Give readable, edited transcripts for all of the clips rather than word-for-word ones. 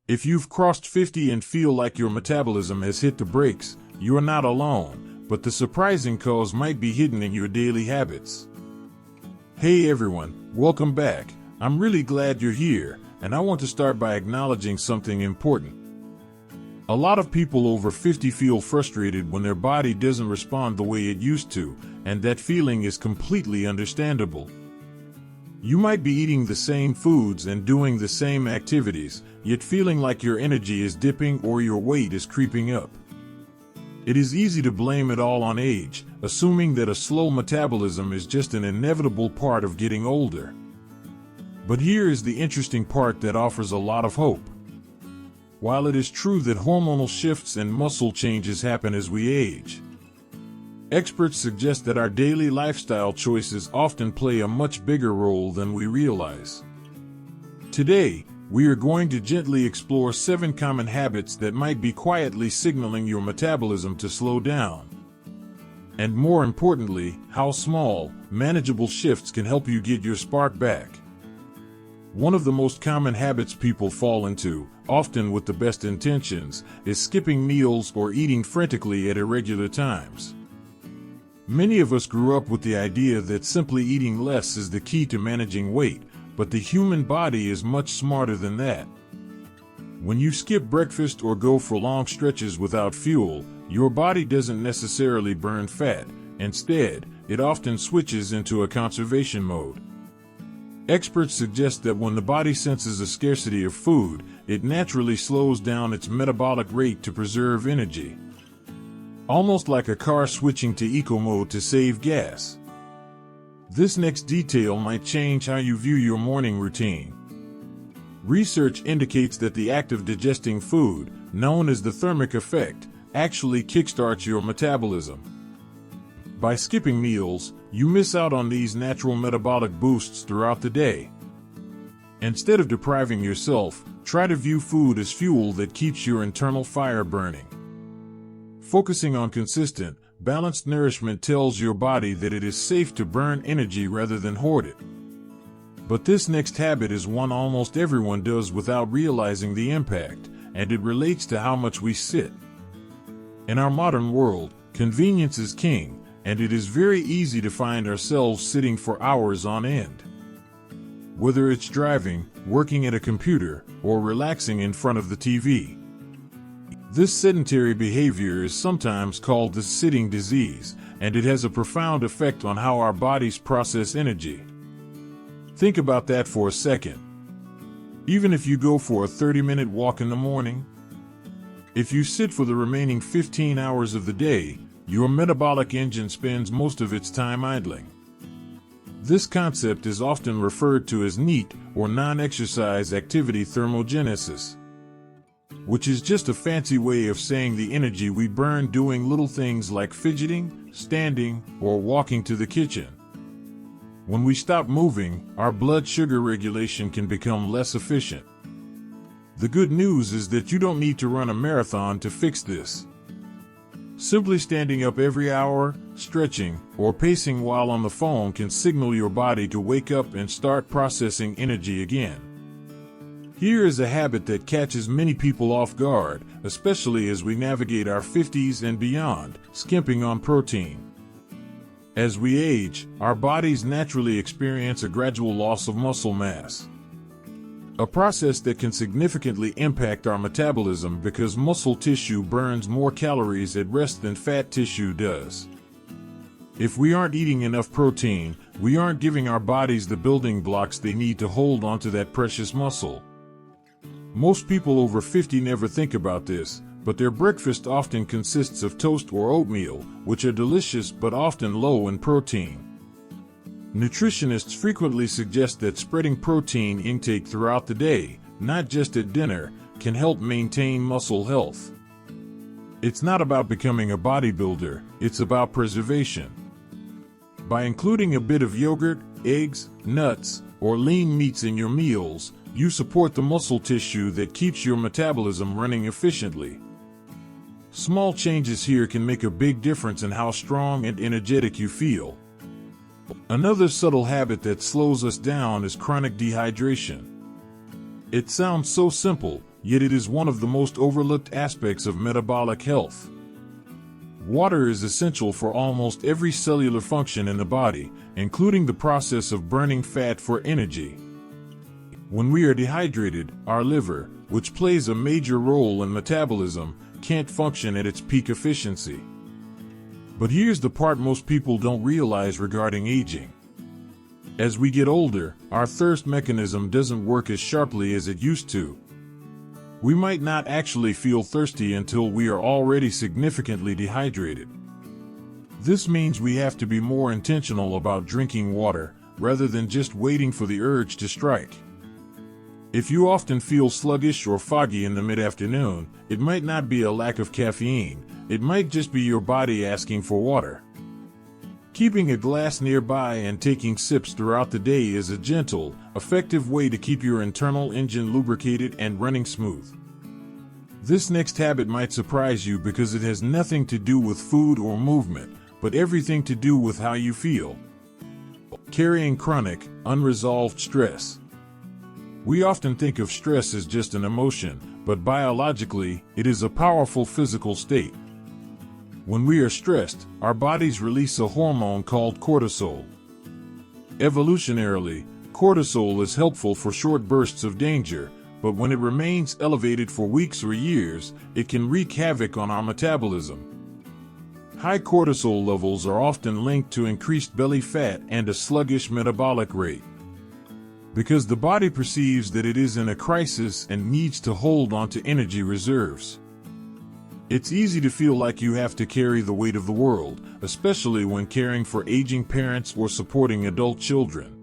If you've crossed 50 and feel like your metabolism has hit the brakes, you're not alone, but the surprising cause might be hidden in your daily habits. Hey everyone, welcome back. I'm really glad you're here, and I want to start by acknowledging something important. A lot of people over 50 feel frustrated when their body doesn't respond the way it used to, and that feeling is completely understandable. You might be eating the same foods and doing the same activities, yet feeling like your energy is dipping or your weight is creeping up. It is easy to blame it all on age, assuming that a slow metabolism is just an inevitable part of getting older. But here is the interesting part that offers a lot of hope. While it is true that hormonal shifts and muscle changes happen as we age, experts suggest that our daily lifestyle choices often play a much bigger role than we realize. Today, we are going to gently explore 7 common habits that might be quietly signaling your metabolism to slow down. And more importantly, how small, manageable shifts can help you get your spark back. One of the most common habits people fall into, often with the best intentions, is skipping meals or eating frantically at irregular times. Many of us grew up with the idea that simply eating less is the key to managing weight, but the human body is much smarter than that. When you skip breakfast or go for long stretches without fuel, your body doesn't necessarily burn fat. Instead, it often switches into a conservation mode. Experts suggest that when the body senses a scarcity of food, it naturally slows down its metabolic rate to preserve energy. Almost like a car switching to eco mode to save gas. This next detail might change how you view your morning routine. Research indicates that the act of digesting food, known as the thermic effect, actually kickstarts your metabolism. By skipping meals, you miss out on these natural metabolic boosts throughout the day. Instead of depriving yourself, try to view food as fuel that keeps your internal fire burning. Focusing on consistent, balanced nourishment tells your body that it is safe to burn energy rather than hoard it. But this next habit is one almost everyone does without realizing the impact, and it relates to how much we sit. In our modern world, convenience is king, and it is very easy to find ourselves sitting for hours on end. Whether it's driving, working at a computer, or relaxing in front of the TV. This sedentary behavior is sometimes called the sitting disease, and it has a profound effect on how our bodies process energy. Think about that for a second. Even if you go for a 30-minute walk in the morning, if you sit for the remaining 15 hours of the day, your metabolic engine spends most of its time idling. This concept is often referred to as NEAT, or non-exercise activity thermogenesis, which is just a fancy way of saying the energy we burn doing little things like fidgeting, standing, or walking to the kitchen. When we stop moving, our blood sugar regulation can become less efficient. The good news is that you don't need to run a marathon to fix this. Simply standing up every hour, stretching, or pacing while on the phone can signal your body to wake up and start processing energy again. Here is a habit that catches many people off guard, especially as we navigate our 50s and beyond, skimping on protein. As we age, our bodies naturally experience a gradual loss of muscle mass. A process that can significantly impact our metabolism because muscle tissue burns more calories at rest than fat tissue does. If we aren't eating enough protein, we aren't giving our bodies the building blocks they need to hold onto that precious muscle. Most people over 50 never think about this, but their breakfast often consists of toast or oatmeal, which are delicious but often low in protein. Nutritionists frequently suggest that spreading protein intake throughout the day, not just at dinner, can help maintain muscle health. It's not about becoming a bodybuilder, it's about preservation. By including a bit of yogurt, eggs, nuts, or lean meats in your meals, you support the muscle tissue that keeps your metabolism running efficiently. Small changes here can make a big difference in how strong and energetic you feel. Another subtle habit that slows us down is chronic dehydration. It sounds so simple, yet it is one of the most overlooked aspects of metabolic health. Water is essential for almost every cellular function in the body, including the process of burning fat for energy. When we are dehydrated, our liver, which plays a major role in metabolism, can't function at its peak efficiency. But here's the part most people don't realize regarding aging. As we get older, our thirst mechanism doesn't work as sharply as it used to. We might not actually feel thirsty until we are already significantly dehydrated. This means we have to be more intentional about drinking water, rather than just waiting for the urge to strike. If you often feel sluggish or foggy in the mid-afternoon, it might not be a lack of caffeine, it might just be your body asking for water. Keeping a glass nearby and taking sips throughout the day is a gentle, effective way to keep your internal engine lubricated and running smooth. This next habit might surprise you because it has nothing to do with food or movement, but everything to do with how you feel. Carrying chronic, unresolved stress. We often think of stress as just an emotion, but biologically, it is a powerful physical state. When we are stressed, our bodies release a hormone called cortisol. Evolutionarily, cortisol is helpful for short bursts of danger, but when it remains elevated for weeks or years, it can wreak havoc on our metabolism. High cortisol levels are often linked to increased belly fat and a sluggish metabolic rate. Because the body perceives that it is in a crisis and needs to hold on to energy reserves. It's easy to feel like you have to carry the weight of the world, especially when caring for aging parents or supporting adult children.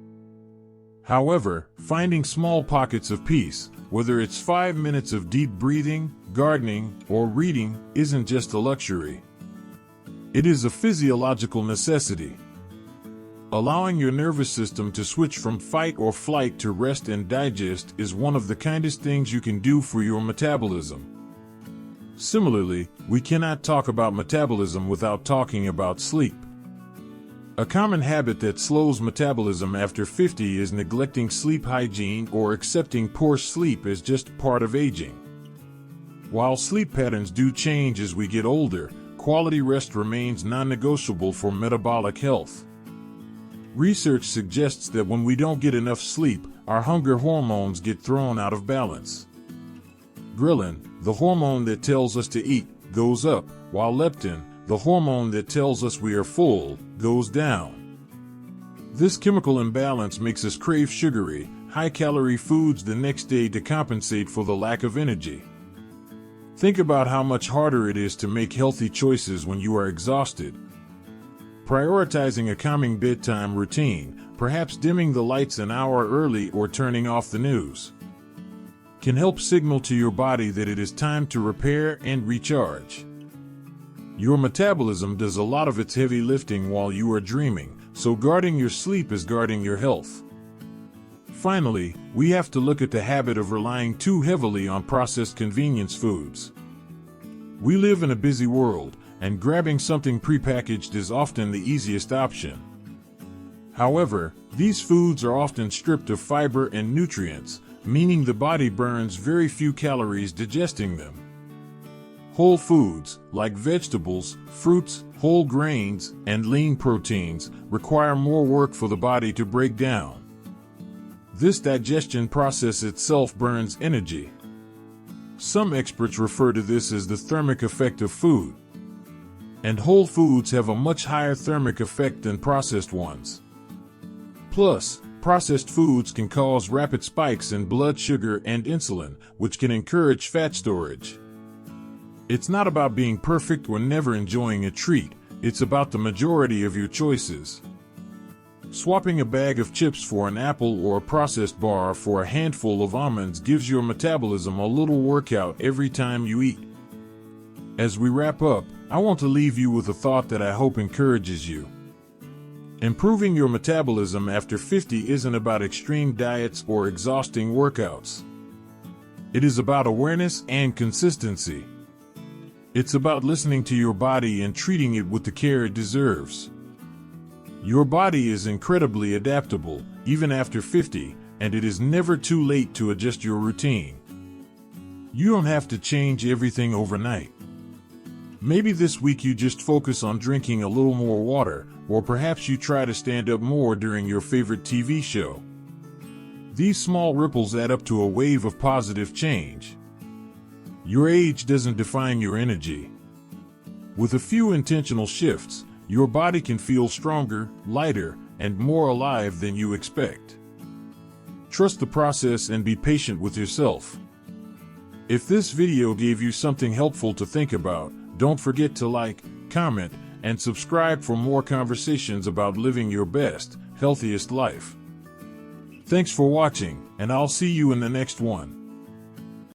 However, finding small pockets of peace, whether it's 5 minutes of deep breathing, gardening, or reading, isn't just a luxury. It is a physiological necessity. Allowing your nervous system to switch from fight or flight to rest and digest is one of the kindest things you can do for your metabolism. Similarly, we cannot talk about metabolism without talking about sleep. A common habit that slows metabolism after 50 is neglecting sleep hygiene or accepting poor sleep as just part of aging. While sleep patterns do change as we get older, quality rest remains non-negotiable for metabolic health. Research suggests that when we don't get enough sleep, our hunger hormones get thrown out of balance. Ghrelin, the hormone that tells us to eat, goes up, while leptin, the hormone that tells us we are full, goes down. This chemical imbalance makes us crave sugary, high-calorie foods the next day to compensate for the lack of energy. Think about how much harder it is to make healthy choices when you are exhausted. Prioritizing a calming bedtime routine, perhaps dimming the lights an hour early or turning off the news, can help signal to your body that it is time to repair and recharge. Your metabolism does a lot of its heavy lifting while you are dreaming, so guarding your sleep is guarding your health. Finally, we have to look at the habit of relying too heavily on processed convenience foods. We live in a busy world, and grabbing something prepackaged is often the easiest option. However, these foods are often stripped of fiber and nutrients, meaning the body burns very few calories digesting them. Whole foods, like vegetables, fruits, whole grains, and lean proteins, require more work for the body to break down. This digestion process itself burns energy. Some experts refer to this as the thermic effect of food. And whole foods have a much higher thermic effect than processed ones. Plus, processed foods can cause rapid spikes in blood sugar and insulin, which can encourage fat storage. It's not about being perfect or never enjoying a treat, it's about the majority of your choices. Swapping a bag of chips for an apple or a processed bar for a handful of almonds gives your metabolism a little workout every time you eat. As we wrap up, I want to leave you with a thought that I hope encourages you. Improving your metabolism after 50 isn't about extreme diets or exhausting workouts. It is about awareness and consistency. It's about listening to your body and treating it with the care it deserves. Your body is incredibly adaptable, even after 50, and it is never too late to adjust your routine. You don't have to change everything overnight. Maybe this week you just focus on drinking a little more water, or perhaps you try to stand up more during your favorite TV show. These small ripples add up to a wave of positive change. Your age doesn't define your energy. With a few intentional shifts, your body can feel stronger, lighter, and more alive than you expect. Trust the process and be patient with yourself. If this video gave you something helpful to think about, don't forget to like, comment, and subscribe for more conversations about living your best, healthiest life. Thanks for watching, and I'll see you in the next one.